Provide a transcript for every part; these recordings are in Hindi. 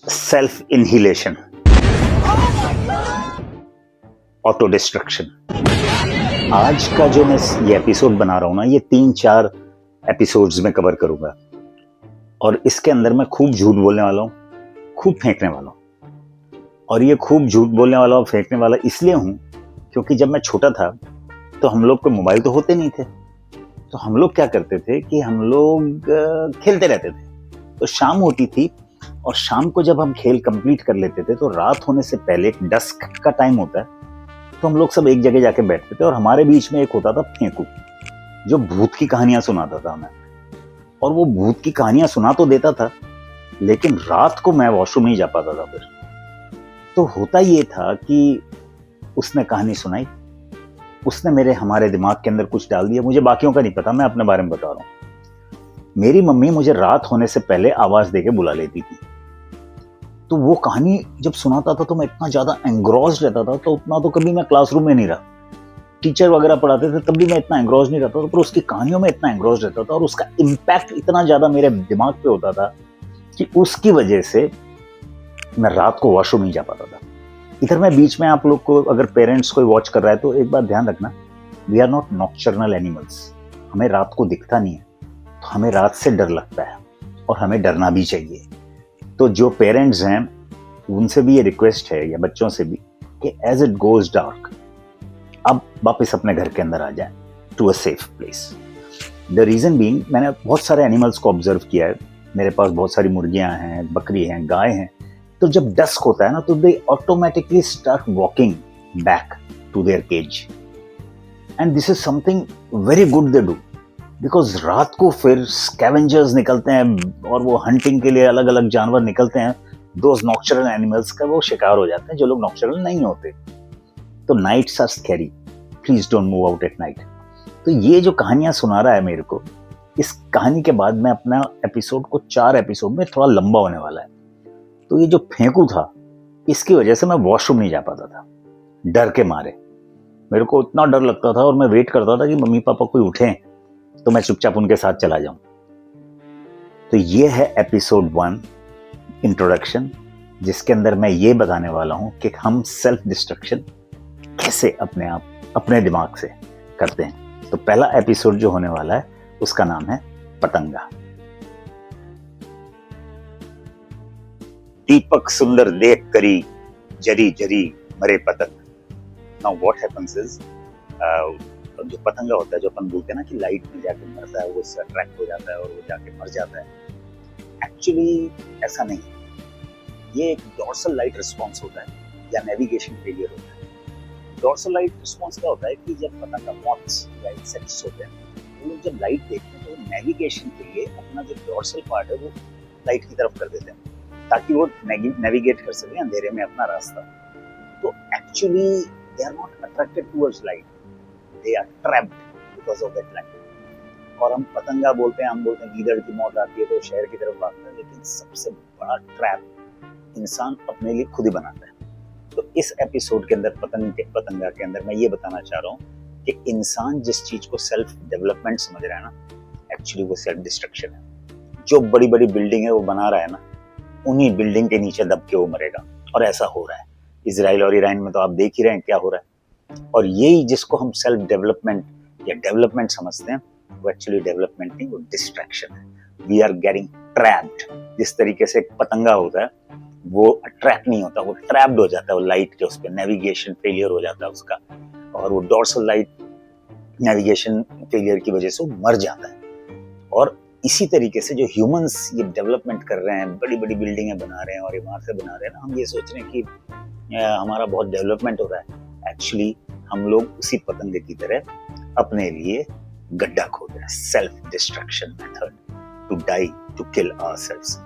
Self inhalation, auto destruction. आज का जो मैं ये एपिसोड बना रहा हूं ना, ये 3-4 एपिसोड्स में कवर करूंगा और इसके अंदर मैं खूब झूठ बोलने वाला हूं, खूब फेंकने वाला हूं। और ये खूब झूठ बोलने वाला और फेंकने वाला इसलिए हूं क्योंकि जब मैं छोटा था तो हम लोग को मोबाइल तो होते नहीं थे, तो हम लोग क्या करते थे कि हम लोग खेलते रहते थे। तो शाम होती थी और शाम को जब हम खेल कंप्लीट कर लेते थे तो रात होने से पहले डस्क का टाइम होता है, तो हम लोग सब एक जगह जाके बैठते थे और हमारे बीच में एक होता था फेंकू, जो भूत की कहानियां सुनाता था हमें। और वो भूत की कहानियां सुना तो देता था, लेकिन रात को मैं वॉशरूम नहीं जा पाता था। फिर तो होता ये था कि उसने कहानी सुनाई, उसने हमारे दिमाग के अंदर कुछ डाल दिया। मुझे बाकियों का नहीं पता, मैं अपने बारे में बता रहा हूँ। मेरी मम्मी मुझे रात होने से पहले आवाज देके बुला लेती थी, तो वो कहानी जब सुनाता था तो मैं इतना ज्यादा एंग्रॉस्ड रहता था, तो उतना तो कभी मैं क्लासरूम में नहीं रहा। टीचर वगैरह पढ़ाते थे तब भी मैं इतना एंग्रॉस्ड नहीं रहता था, पर उसकी कहानियों में इतना एंग्रॉस्ड रहता था और उसका इम्पैक्ट इतना ज्यादा मेरे दिमाग पे होता था कि उसकी वजह से मैं रात को वॉशरूम नहीं जा पाता था। इधर मैं बीच में, आप लोग को अगर पेरेंट्स कोई वॉच कर रहा है तो एक बात ध्यान रखना, we are not nocturnal animals. हमें रात को दिखता नहीं है, तो हमें रात से डर लगता है और हमें डरना भी चाहिए। तो जो पेरेंट्स हैं उनसे भी ये रिक्वेस्ट है, या बच्चों से भी, कि एज इट गोज डार्क अब वापस अपने घर के अंदर आ जाए to a safe place. The reason being, मैंने बहुत सारे एनिमल्स को ऑब्जर्व किया है। मेरे पास बहुत सारी मुर्गियां हैं, बकरी हैं, गाय हैं। तो जब डस्क होता है ना, तो they automatically start walking back to their cage, and this is something very good they do, because रात को फिर स्कैवेंजर्स निकलते हैं और वो हंटिंग के लिए अलग अलग जानवर निकलते हैं। दोज नॉक्चरल एनिमल्स का वो शिकार हो जाते हैं जो लोग नॉक्चरल नहीं होते। तो nights are scary, please don't move out at night. तो ये जो कहानियां सुना रहा है मेरे को, इस कहानी के बाद मैं अपना एपिसोड को 4 एपिसोड में थोड़ा लंबा होने वाला है। तो ये जो फेंकू था, इसकी वजह से मैं वॉशरूम नहीं जा पाता था, डर के मारे। मेरे को इतना डर लगता था और मैं वेट करता था कि मम्मी पापा कोई उठे तो मैं चुपचाप उनके साथ चला जाऊं। तो ये है एपिसोड 1 इंट्रोडक्शन, जिसके अंदर मैं ये बताने वाला हूं कि हम सेल्फ डिस्ट्रक्शन कैसे अपने आप, अपने दिमाग से करते हैं। तो पहला एपिसोड जो होने वाला है उसका नाम है पतंगा। दीपक सुंदर देख करी, जरी जरी मरे पतंग। नाउ व्हाट हैपेंस इज, जो पतंगा होता है, जो अपन बोलते हैं ना कि लाइट में जाके मरता है, वो उससे अट्रैक्ट हो जाता है और वो जाके मर जाता है। एक्चुअली ऐसा नहीं है। ये एक डॉर्सल लाइट रिस्पॉन्स होता है या नेविगेशन फेलियर होता है। डॉर्सल लाइट रिस्पॉन्स क्या होता है कि जब पतंगा, मॉथ्स या इंसेक्ट्स होते हैं, वो लोग जब लाइट देखते हैं तो नेविगेशन के लिए अपना जो डॉर्सल पार्ट है वो लाइट की तरफ कर देते हैं, ताकि वो नेविगेट कर सके अंधेरे में अपना रास्ता। तो actually they are not attracted towards light, they are trapped because of that light. और हम पतंगा बोलते हैं, हम बोलते हैं गीदड़ की मौत आती है तो शहर की तरफ भागता है, लेकिन सबसे बड़ा ट्रैप इंसान अपने लिए खुद ही बनाता है। तो इस एपिसोड के अंदर पतंगा के अंदर मैं ये बताना चाह रहा हूँ कि इंसान जिस चीज को सेल्फ डेवलपमेंट समझ रहा है ना, एक्चुअली वो सेल्फ डिस्ट्रक्शन है। जो बड़ी बड़ी बिल्डिंग है वो बना रहा है ना, उन्हीं बिल्डिंग के नीचे दब के वो मरेगा, और ऐसा हो रहा है। इजराइल और ईरान में तो आप देख ही रहे हैं क्या हो रहा है। और यही जिसको हम सेल्फ डेवलपमेंट या डेवलपमेंट समझते हैं, वो एक्चुअली डेवलपमेंट नहीं, वो डिस्ट्रैक्शन है। We are getting trapped. जिस तरीके से एक पतंगा होता है, वो अट्रैक्ट नहीं होता, वो ट्रैप्ड हो जाता है वो लाइट के, उस पर नेविगेशन फेलियर हो जाता है उसका, और वो डॉर्सल लाइट नेविगेशन फेलियर की वजह से वो मर जाता है। और इसी तरीके से जो ह्यूमंस ये डेवलपमेंट कर रहे हैं, बड़ी बड़ी बिल्डिंगें बना रहे हैं और इमारतें बना रहे हैं ना, हम ये सोच रहे हैं कि हमारा बहुत डेवलपमेंट हो रहा है। एक्चुअली हम लोग उसी पतंगे की तरह अपने लिए गड्ढा खोद रहे हैं। Self destruction method, to die, to kill ourselves.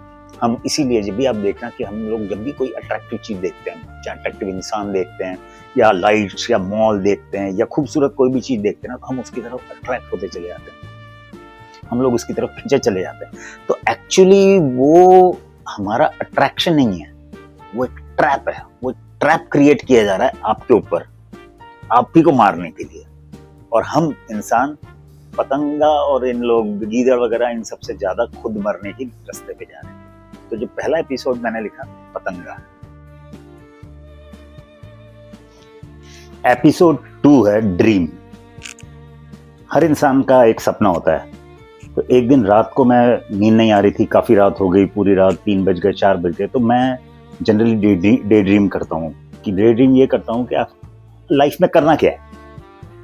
हम इसीलिए जब भी आप देखना कि हम लोग जब भी कोई अट्रैक्टिव चीज देखते हैं, चाहे अट्रैक्टिव इंसान देखते हैं या लाइट्स या मॉल देखते हैं या खूबसूरत कोई भी चीज देखते हैं ना, तो हम उसकी तरफ अट्रैक्ट होते चले जाते हैं, हम लोग उसकी तरफ खींचे चले जाते हैं। तो एक्चुअली वो हमारा अट्रैक्शन नहीं है, वो एक ट्रैप है। वो ट्रैप क्रिएट किया जा रहा है आपके ऊपर, आप ही को मारने के लिए। और हम इंसान, पतंगा और इन लोग गीदड़ वगैरह, इन सबसे ज्यादा खुद मरने के रास्ते पे जा रहे हैं। तो जो पहला एपिसोड मैंने लिखा पतंगा। एपिसोड 2 है ड्रीम। हर इंसान का एक सपना होता है। तो एक दिन रात को मैं नींद नहीं आ रही थी, काफ़ी रात हो गई, पूरी रात 3 बज गए 4 बज गए। तो मैं जनरली डे ड्रीम करता हूँ कि डे ड्रीम ये करता हूँ कि आप लाइफ में करना क्या है।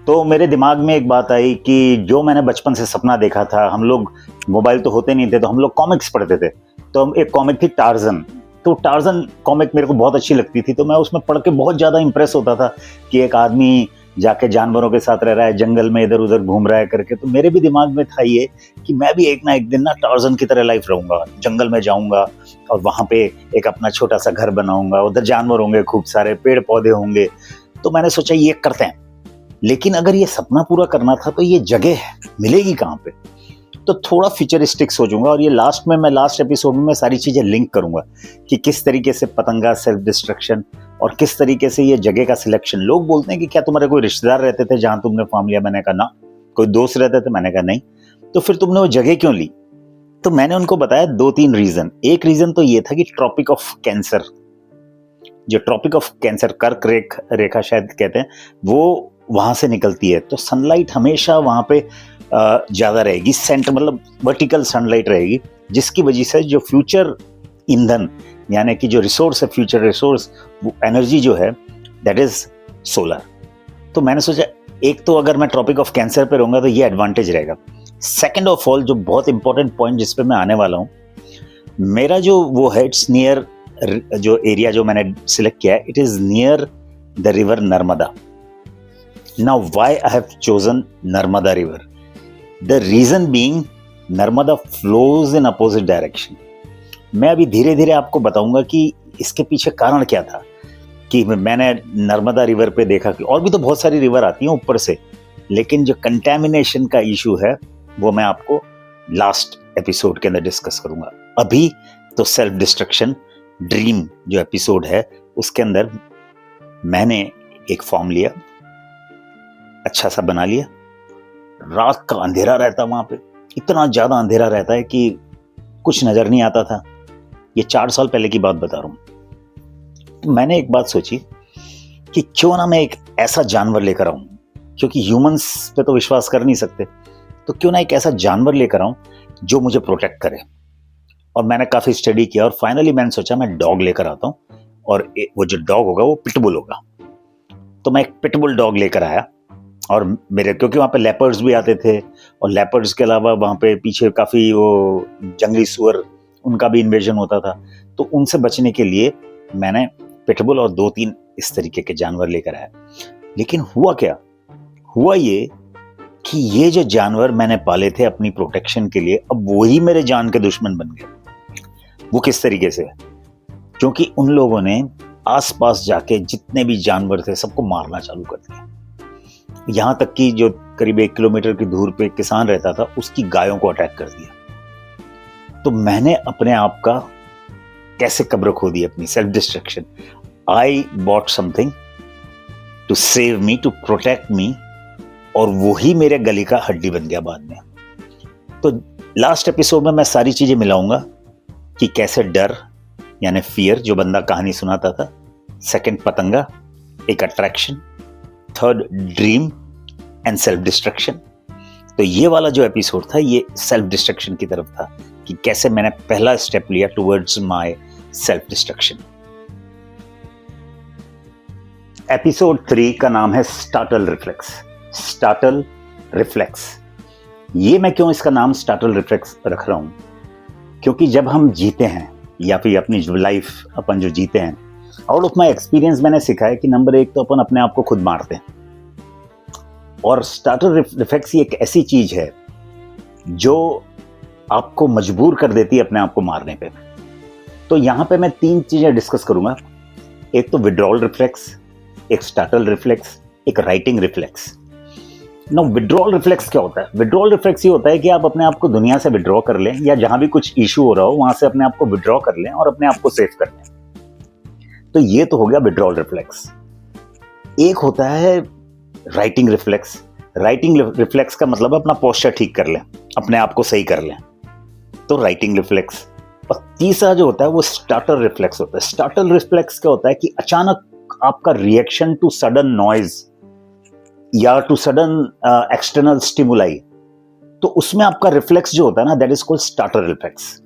तो मेरे दिमाग में एक बात आई कि जो मैंने बचपन से सपना देखा था, हम लोग मोबाइल तो होते नहीं थे तो हम लोग कॉमिक्स पढ़ते थे। तो हम एक कॉमिक थी टार्जन, तो टार्जन कॉमिक मेरे को बहुत अच्छी लगती थी। तो मैं उसमें पढ़ के बहुत ज़्यादा इंप्रेस होता था कि एक आदमी जाके जानवरों के साथ रह रहा है, जंगल में इधर उधर घूम रहा है करके। तो मेरे भी दिमाग में था ये कि मैं भी एक ना एक दिन ना टार्जन की तरह लाइफ रहूंगा, जंगल में जाऊंगा और वहाँ पे एक अपना छोटा सा घर बनाऊंगा, उधर जानवर होंगे, खूब सारे पेड़ पौधे होंगे। तो मैंने सोचा ये करते हैं, लेकिन अगर ये सपना पूरा करना था तो ये जगह मिलेगी कहाँ पे। तो थोड़ा फ्यूचरिस्टिक सोचूंगा और ये लास्ट एपिसोड में मैं सारी चीजें लिंक करूंगा कि किस तरीके से पतंगा सेल्फ डिस्ट्रक्शन और किस तरीके से ये जगह का सिलेक्शन। लोग बोलते हैं कि क्या तुम्हारे कोई रिश्तेदार रहते थे जहां तुमने फॉर्म लिया? मैंने कहा ना। कोई दोस्त रहते थे? मैंने कहा नहीं। तो फिर तुमने वो जगह क्यों ली? तो मैंने उनको बताया 2-3 रीजन। एक रीजन तो ये था कि ट्रॉपिक ऑफ कैंसर, जो ट्रॉपिक ऑफ कैंसर कर्क रेखा शायद कहते हैं, वो वहां से निकलती है। तो सनलाइट हमेशा वहां पे ज्यादा रहेगी, सेंट मतलब वर्टिकल सनलाइट रहेगी, जिसकी वजह से जो फ्यूचर ईंधन यानी कि जो रिसोर्स है, फ्यूचर रिसोर्स, वो एनर्जी जो है दैट इज सोलर। तो मैंने सोचा एक तो अगर मैं ट्रॉपिक ऑफ कैंसर पे रहूंगा तो ये एडवांटेज रहेगा। सेकेंड ऑफ ऑल, जो बहुत इंपॉर्टेंट पॉइंट जिस पे मैं आने वाला हूँ, मेरा जो वो है इट्स नियर, जो एरिया जो मैंने सिलेक्ट किया है it is near the river Narmada. Now why I have chosen Narmada river? The reason being Narmada flows in opposite direction. मैं अभी धीरे धीरे आपको बताऊंगा कि इसके पीछे कारण क्या था कि मैंने नर्मदा रिवर पे देखा कि और भी तो बहुत सारी रिवर आती हैं ऊपर से, लेकिन जो कंटेमिनेशन का इशू है वो मैं आपको लास्ट एपिसोड के अंदर डिस्कस करूंगा। अभी तो सेल्फ डिस्ट्रक्शन ड्रीम जो एपिसोड है उसके अंदर मैंने एक फॉर्म लिया, अच्छा सा बना लिया। रात का अंधेरा रहता वहां पे, इतना ज्यादा अंधेरा रहता है कि कुछ नजर नहीं आता था। ये 4 साल पहले की बात बता रहा हूं। तो मैंने एक बात सोची कि क्यों ना मैं एक ऐसा जानवर लेकर आऊं, क्योंकि ह्यूमंस पे तो विश्वास कर नहीं सकते, तो क्यों ना एक ऐसा जानवर लेकर आऊं जो मुझे प्रोटेक्ट करे। और मैंने काफी स्टडी किया और फाइनली मैंने सोचा मैं डॉग लेकर आता हूं, और वो जो डॉग होगा वो पिटबुल होगा। तो मैं एक पिटबुल डॉग लेकर आया और मेरे, क्योंकि वहाँ पे लेपर्ड्स भी आते थे और लेपर्ड्स के अलावा वहाँ पे पीछे काफ़ी वो जंगली सुअर, उनका भी इन्वेजन होता था। तो उनसे बचने के लिए मैंने पिटबुल और 2-3 इस तरीके के जानवर लेकर आया। लेकिन हुआ क्या, हुआ ये कि ये जो जानवर मैंने पाले थे अपनी प्रोटेक्शन के लिए, अब वही मेरे जान के दुश्मन बन गए। वो किस तरीके से? क्योंकि उन लोगों ने आसपास जाके जितने भी जानवर थे सबको मारना चालू कर दिया। यहां तक कि जो करीब 1 किलोमीटर की दूर पे किसान रहता था उसकी गायों को अटैक कर दिया। तो मैंने अपने आप का कैसे कब्र खो दी, अपनी self destruction. I bought something to save me, to protect me, और वही मेरे गले का हड्डी बन गया बाद में। तो लास्ट एपिसोड में मैं सारी चीजें मिलाऊंगा कि कैसे डर यानी फियर, जो बंदा कहानी सुनाता था, सेकंड पतंगा, एक attraction, third dream and self destruction. तो ये वाला जो एपिसोड था ये सेल्फ डिस्ट्रक्शन की तरफ था कि कैसे मैंने पहला स्टेप लिया towards my self destruction. Episode 3 का नाम है स्टार्टल रिफ्लेक्स। स्टार्टल रिफ्लेक्स, ये मैं क्यों इसका नाम स्टार्टल रिफ्लेक्स रख रहा हूं? क्योंकि जब हम जीते हैं या फिर अपनी लाइफ अपन जो जीते हैं, आउट ऑफ माई एक्सपीरियंस मैंने सीखा है कि नंबर 1 तो अपन अपने आप को खुद मारते हैं। और स्टार्टर रिफ्लेक्स एक ऐसी चीज है जो आपको मजबूर कर देती है अपने आप को मारने पे। तो यहां पे मैं 3 चीजें डिस्कस करूंगा। एक तो विड्रॉल रिफ्लेक्स, एक स्टार्टल रिफ्लेक्स, एक writing reflex. Now withdrawal reflex क्या होता है? विड्रॉल रिफ्लेक्स ये होता है कि आप अपने आप को दुनिया से विड्रॉ कर लें, या जहां भी कुछ इशू हो रहा हो वहां से अपने आप को विड्रॉ कर लें और अपने आप को सेव कर लें। तो ये तो हो गया विड्रॉल रिफ्लेक्स। एक होता है राइटिंग रिफ्लेक्स। राइटिंग रिफ्लेक्स का मतलब अपना पोस्चर ठीक कर लें, अपने आप को सही कर लें, तो राइटिंग रिफ्लेक्स। और तीसरा जो होता है वो स्टार्टर रिफ्लेक्स होता है। स्टार्टर रिफ्लेक्स क्या होता है कि अचानक आपका रिएक्शन टू सडन नॉइज या टू सडन एक्सटर्नल स्टिमुलाई, तो उसमें आपका रिफ्लेक्स जो होता है ना, that is called starter reflex,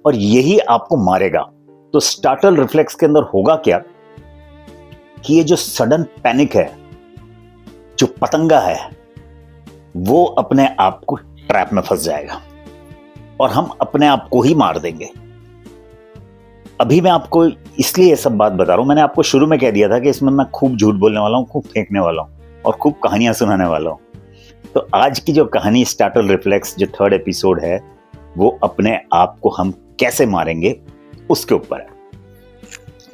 और यही आपको मारेगा। तो स्टार्टर रिफ्लेक्स के अंदर होगा क्या कि ये जो सडन पैनिक है, जो पतंगा है, वो अपने आप को ट्रैप में फंस जाएगा और हम अपने आप को ही मार देंगे। अभी मैं आपको इसलिए ये सब बात बता रहा हूं, मैंने आपको शुरू में कह दिया था कि इसमें मैं खूब झूठ बोलने वाला हूं, खूब फेंकने वाला हूं और खूब कहानियां सुनाने वाला हूं। तो आज की जो कहानी स्टार्टर रिफ्लेक्स, जो 3rd एपिसोड है, वो अपने आप को हम कैसे मारेंगे उसके ऊपर है।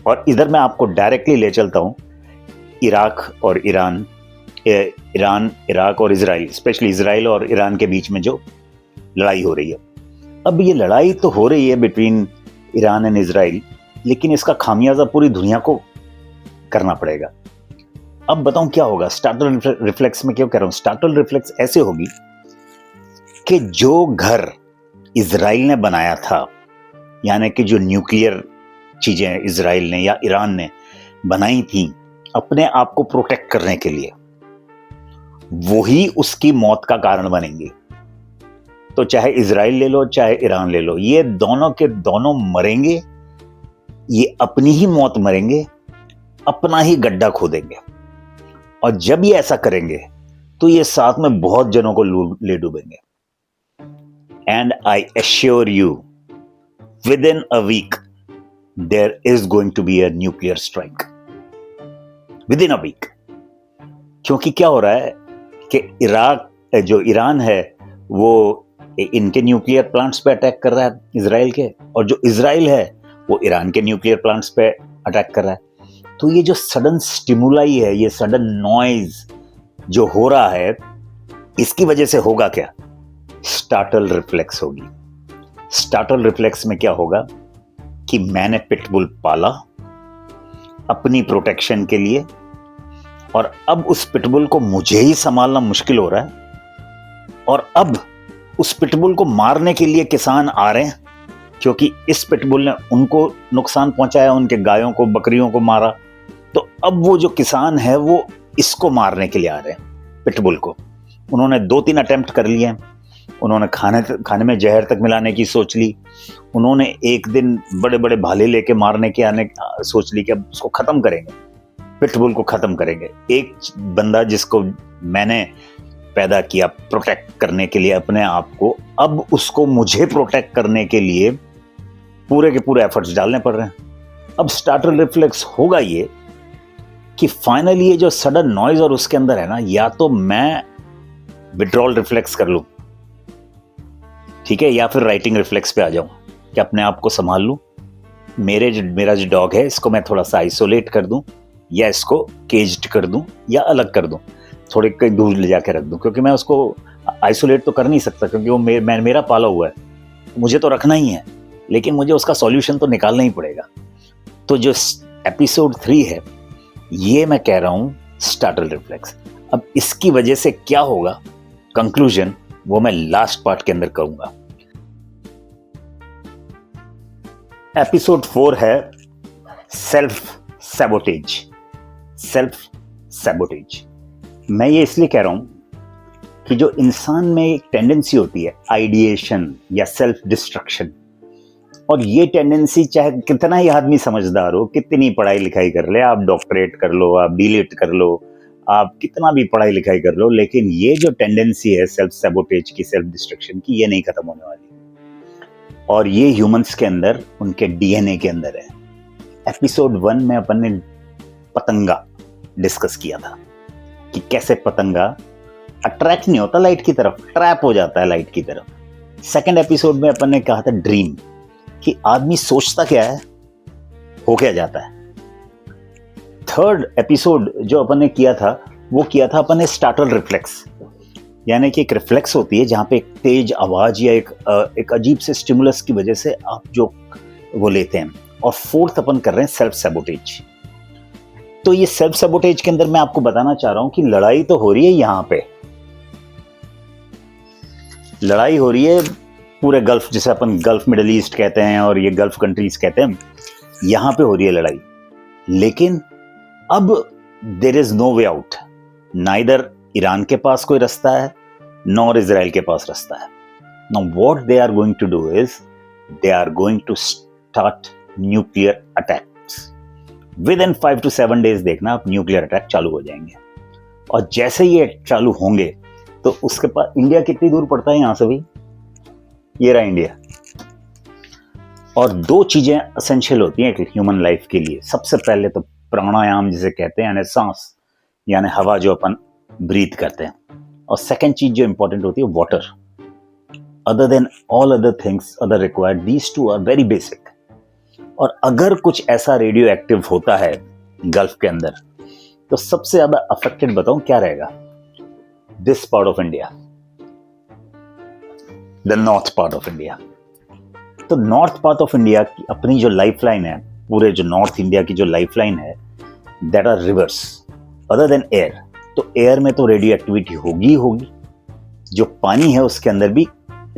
और इधर मैं आपको डायरेक्टली ले चलता हूं इराक और ईरान, इराक और इजराइल, स्पेशली इजराइल और ईरान के बीच में जो लड़ाई हो रही है। अब ये लड़ाई तो हो रही है बिटवीन ईरान एंड इजराइल, लेकिन इसका खामियाजा पूरी दुनिया को करना पड़ेगा। अब बताऊं क्या होगा स्टार्टर रिफ्लेक्स में। क्यों कह रहा हूं स्टार्टर रिफ्लेक्स? ऐसे होगी कि जो घर इजराइल ने बनाया था, यानी कि जो न्यूक्लियर चीजें इजराइल ने या ईरान ने बनाई थी अपने आप को प्रोटेक्ट करने के लिए, वही उसकी मौत का कारण बनेंगी। तो चाहे इजराइल ले लो चाहे ईरान ले लो, ये दोनों के दोनों मरेंगे, ये अपनी ही मौत मरेंगे, अपना ही गड्ढा खोदेंगे। और जब ये ऐसा करेंगे तो ये साथ में बहुत जनों को ले डूबेंगे। And I assure you, within a week there is going to be a nuclear strike, within a week. क्योंकि क्या हो रहा है कि इराक, जो ईरान है, वो इनके न्यूक्लियर प्लांट्स पे अटैक कर रहा है इजराइल के, और जो इजराइल है वो ईरान के न्यूक्लियर प्लांट्स पे अटैक कर रहा है। तो ये जो सडन स्टिमुलाई है, ये सडन नॉइज जो हो रहा है, इसकी वजह से होगा क्या? स्टार्टल रिफ्लेक्स होगी। स्टार्टल रिफ्लेक्स में क्या होगा कि मैंने पिटबुल पाला अपनी प्रोटेक्शन के लिए, और अब उस पिटबुल को मुझे ही संभालना मुश्किल हो रहा है, और अब उस पिटबुल को मारने के लिए किसान आ रहे हैं, क्योंकि इस पिटबुल ने उनको नुकसान पहुंचाया, उनके गायों को, बकरियों को मारा। तो अब वो जो किसान है वो इसको मारने के लिए आ रहे हैं, पिटबुल को। उन्होंने 2-3 अटेम्प्ट कर लिए हैं, उन्होंने खाने में जहर तक मिलाने की सोच ली, उन्होंने एक दिन बड़े बड़े भाले लेके मारने के आने सोच ली कि अब उसको खत्म करेंगे, पिटबुल को खत्म करेंगे। एक बंदा जिसको मैंने पैदा किया प्रोटेक्ट करने के लिए अपने आप को, अब उसको मुझे प्रोटेक्ट करने के लिए पूरे के पूरे एफर्ट्स डालने पड़ रहे हैं। अब स्टार्टर रिफ्लेक्स होगा ये कि फाइनली ये जो सडन नॉइज और उसके अंदर है ना, या तो मैं विड्रॉल रिफ्लेक्स कर लूं, ठीक है, या फिर राइटिंग रिफ्लेक्स पे आ जाऊं कि अपने आप को संभाल लूं। मेरा जो डॉग है इसको मैं थोड़ा सा आइसोलेट कर दूं, या इसको केज्ड कर दूं, या अलग कर दूं, थोड़े कहीं दूर ले जाके रख दूं, क्योंकि मैं उसको आइसोलेट तो कर नहीं सकता, क्योंकि वो मेरा पाला हुआ है, मुझे तो रखना ही है, लेकिन मुझे उसका सॉल्यूशन तो निकालना ही पड़ेगा। तो जो एपिसोड 3 है, ये मैं कह रहा हूं स्टार्टल रिफ्लेक्स। अब इसकी वजह से क्या होगा, कंक्लूजन, वो मैं लास्ट पार्ट के अंदर कहूंगा। एपिसोड 4 है सेल्फ सैबोटेज। सेल्फ सैबोटेज मैं ये इसलिए कह रहा हूं कि जो इंसान में एक टेंडेंसी होती है आइडिएशन या सेल्फ डिस्ट्रक्शन, और ये टेंडेंसी चाहे कितना ही आदमी समझदार हो, कितनी पढ़ाई लिखाई कर ले, आप डॉक्टरेट कर लो, आप डीलिट कर लो, आप कितना भी पढ़ाई लिखाई कर लो, लेकिन ये जो टेंडेंसी है सेल्फ सैबोटेज की, सेल्फ डिस्ट्रक्शन की, ये नहीं खत्म होने वाली। और ये ह्यूमंस के अंदर, उनके डीएनए के अंदर है। एपिसोड 1 में अपन ने पतंगा डिस्कस किया था कि कैसे पतंगा अट्रैक्ट नहीं होता लाइट की तरफ, ट्रैप हो जाता है लाइट की तरफ। सेकंड एपिसोड में अपन ने कहा था ड्रीम, कि आदमी सोचता क्या है, हो क्या जाता है। थर्ड एपिसोड जो अपन ने किया था, वो किया था अपन ने स्टार्टल रिफ्लेक्स, यानी कि एक रिफ्लेक्स होती है जहां पे एक तेज आवाज या एक अजीब से स्टिमुलस की वजह से आप जो वो लेते हैं। और फोर्थ अपन कर रहे हैं सेल्फ सैबोटेज। तो ये सेल्फ सैबोटेज के अंदर मैं आपको बताना चाह रहा हूं कि लड़ाई तो हो रही है, यहां पे लड़ाई हो रही है पूरे गल्फ, जिसे अपन गल्फ मिडल ईस्ट कहते हैं और ये गल्फ कंट्रीज कहते हैं, यहां पे हो रही है लड़ाई। लेकिन अब there is no way out, neither Iran के पास कोई रास्ता है नॉर इजराइल के पास रास्ता है। Now what they are going to do is they are going to start nuclear attacks. Within 5 to 7 days देखना आप न्यूक्लियर अटैक चालू हो जाएंगे। और जैसे ये चालू होंगे तो उसके पास इंडिया कितनी दूर पड़ता है यहां से भी, ये रहा इंडिया। और दो चीजें असेंशियल होती हैं एक ह्यूमन लाइफ के लिए। सबसे पहले तो प्राणायाम जिसे कहते हैं, यानी सांस, यानी हवा जो अपन ब्रीथ करते हैं। और सेकंड चीज जो इंपॉर्टेंट होती है water. Other than all other things other required, these two are very basic. और अगर कुछ ऐसा रेडियो एक्टिव होता है गल्फ के अंदर तो सबसे ज्यादा अफेक्टेड बताऊं क्या रहेगा? This part of India, the north part of India. तो नॉर्थ पार्ट ऑफ इंडिया की अपनी जो लाइफलाइन है, पूरे जो नॉर्थ इंडिया की जो लाइफलाइन है, that are rivers other than air. तो एयर में तो रेडियो एक्टिविटी होगी होगी, जो पानी है उसके अंदर भी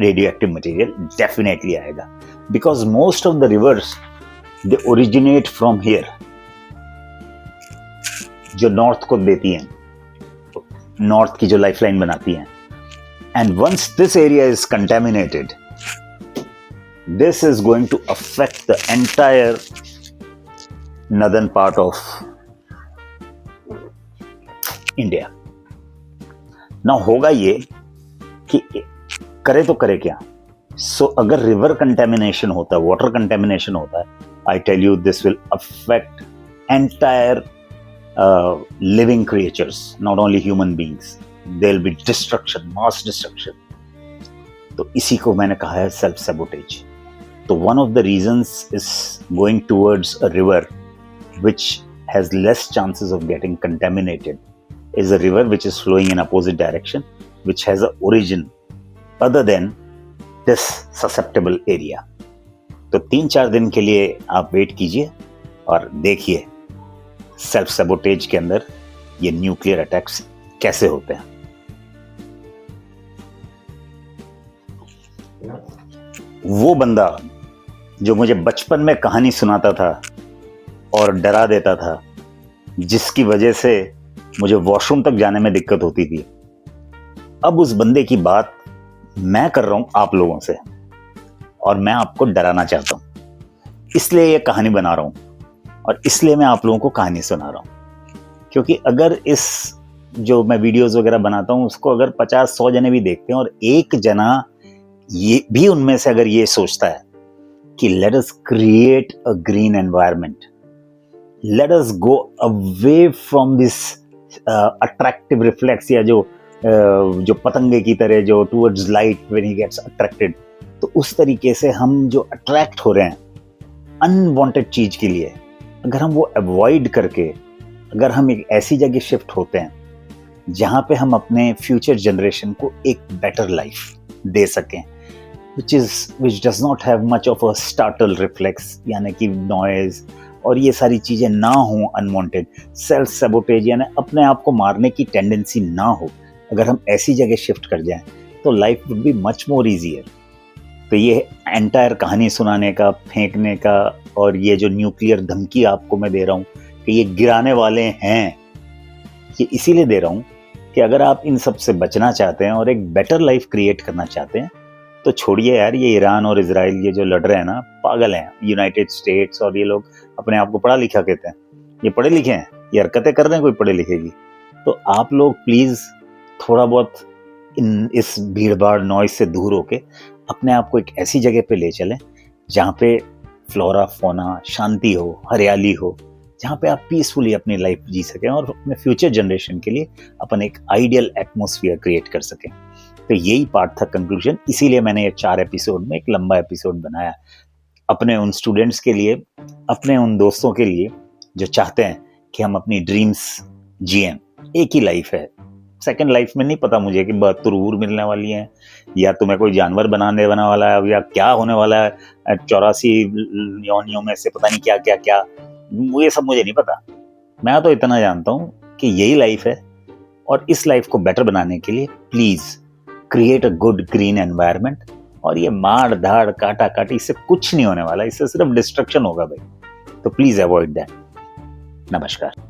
रेडियो एक्टिव मटेरियल डेफिनेटली आएगा, because most of the rivers they originate from here, जो नॉर्थ को देती हैं, नॉर्थ की जो लाइफलाइन बनाती हैं। And once this area is contaminated, this is going to affect the entire northern part of India. Now होगा ये कि करे तो करे क्या? अगर रिवर कंटेमिनेशन होता है, वाटर कंटेमिनेशन होता है, I tell you this will affect entire living creatures, not only human beings, there will be destruction, mass destruction. तो इसी को मैंने कहा है self sabotage. So one of the reasons is going towards a river which has less chances of getting contaminated is a river which is flowing in opposite direction, which has an origin other than this susceptible area. तो 3-4 दिन के लिए आप वेट कीजिए और देखिए सेल्फ सैबोटेज के अंदर ये न्यूक्लियर अटैक्स कैसे होते हैं। वो बंदा जो मुझे बचपन में कहानी सुनाता था और डरा देता था, जिसकी वजह से मुझे वॉशरूम तक जाने में दिक्कत होती थी, अब उस बंदे की बात मैं कर रहा हूं आप लोगों से और मैं आपको डराना चाहता हूं। इसलिए ये कहानी बना रहा हूं और इसलिए मैं आप लोगों को कहानी सुना रहा हूं, क्योंकि अगर इस जो मैं वीडियोस वगैरह बनाता हूं उसको अगर 50-100 जने भी देखते हैं और एक जना ये भी उनमें से अगर ये सोचता है कि let us create a green environment, let us go away from this attractive reflex, या जो पतंगे की तरह जो towards light when he gets attracted, तो उस तरीके से हम जो अट्रैक्ट हो रहे हैं अनवांटेड चीज के लिए, अगर हम वो अवॉइड करके अगर हम एक ऐसी जगह शिफ्ट होते हैं जहां पे हम अपने फ्यूचर जनरेशन को एक बेटर लाइफ दे सकें, which does not have much of a startle reflex, यानी कि नॉइज और ये सारी चीजें ना हो, अनवांटेड सेल्फ सैबोटेज यानी अपने आप को मारने की टेंडेंसी ना हो, अगर हम ऐसी जगह शिफ्ट कर जाएं तो life would be much more easier. तो ये एंटायर कहानी सुनाने का, फेंकने का, और ये जो न्यूक्लियर धमकी आपको मैं दे रहा हूँ कि ये गिराने वाले हैं, ये इसीलिए दे रहा हूँ कि अगर आप इन सब से बचना चाहते हैं और एक बेटर लाइफ क्रिएट करना चाहते हैं तो छोड़िए यार ये ईरान और इजराइल ये जो लड़ रहे हैं ना, पागल हैं। यूनाइटेड स्टेट्स और ये लोग अपने आप को पढ़ा लिखा कहते हैं, ये पढ़े लिखे हैं, ये हरकतें कर रहे हैं कोई पढ़े लिखे की। तो आप लोग प्लीज थोड़ा बहुत इस भीड़ भाड़ नॉइज से दूर होके अपने आप को एक ऐसी जगह पे ले चलें जहाँ पे फ्लोरा फोना, शांति हो, हरियाली हो, जहाँ पे आप पीसफुली अपनी लाइफ जी सकें और अपने फ्यूचर जनरेशन के लिए अपन एक आइडियल एटमॉस्फेयर क्रिएट कर सकें। तो यही पार्ट था कंक्लूजन। इसीलिए मैंने ये 4 एपिसोड में एक लंबा एपिसोड बनाया अपने उन स्टूडेंट्स के लिए, अपने उन दोस्तों के लिए जो चाहते हैं कि हम अपनी ड्रीम्स जिएं। एक ही लाइफ है, सेकंड लाइफ में नहीं पता मुझे कि 72 हूर मिलने वाली हैं या तुम्हें कोई जानवर बनाने वाला है या क्या होने वाला है, 84 योनियों में से पता नहीं क्या क्या क्या, ये सब मुझे नहीं पता। मैं तो इतना जानता हूँ कि यही लाइफ है और इस लाइफ को बेटर बनाने के लिए please create a good green environment और ये मार धाड़ काटा काटी इससे कुछ नहीं होने वाला, इससे सिर्फ डिस्ट्रक्शन होगा भाई। तो प्लीज अवॉइड दैट। नमस्कार।